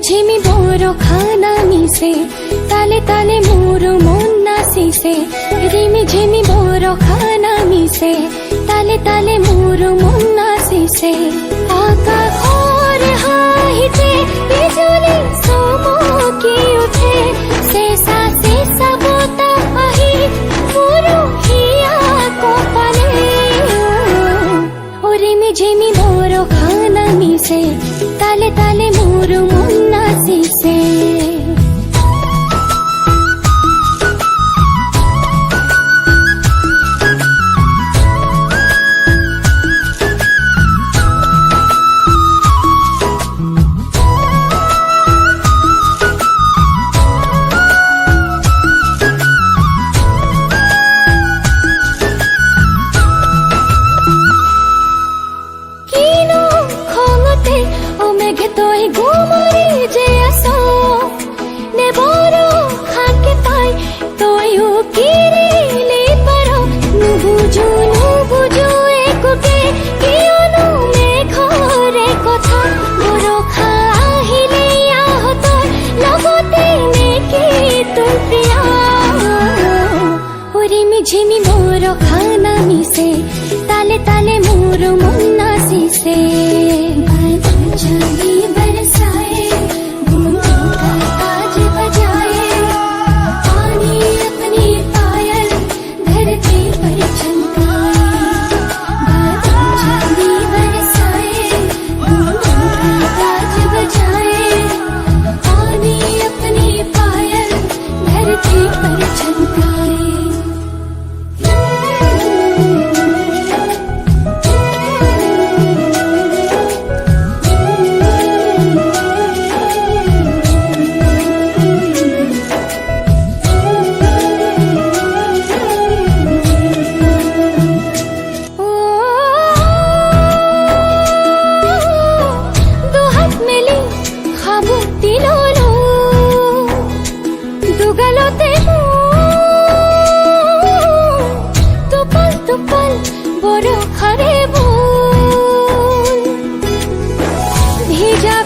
झिमी बोरो खाना मिसे ताले ताले मोरो मोन्ना सिसे रिमी झिमी बोरो खाना मिसे ताले ताले मोरो मोन्ना सिसे आका और हाहिते बिजुली सोमोकी उठे सेसा बोता आही पुरो हिया को पाले ओ रिमी झिमी बोरो खाना मिसे ताले ताले मोरो मोन्ना सिसे তোই গোমরে যে আসো নে বড় খাকে পাই তোই ও কিরিলি পারো নুবুজু একুকে কিয়নো মেঘরে কথা বড় খাহিলে আহত লগতে নেকি তোর প্রিয়া ওরিমি ঝিমি মোর খানা মিশে তালে তালে মোর মন্না সিসে जगी बरसाए बूंदों का ताज बजाए पानी अपनी पायल धरती पर चमकाए जगी बरसाए बूंदों का ताज बजाए पानी अपनी पायल धरती पर चमकाए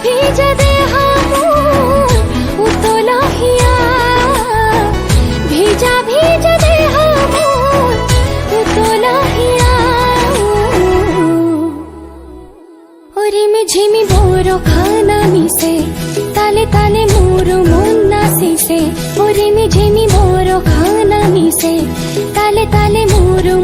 भेजा दे हमोर उतोला हिया भेजा दे हमोर उतोला हिया ओरे में झिमी बोरो खाना मिसे ताले ताले मोरो मोन्ना सिसे ओरे में झिमी बोरो खाना मिसे ताले ताले मोरो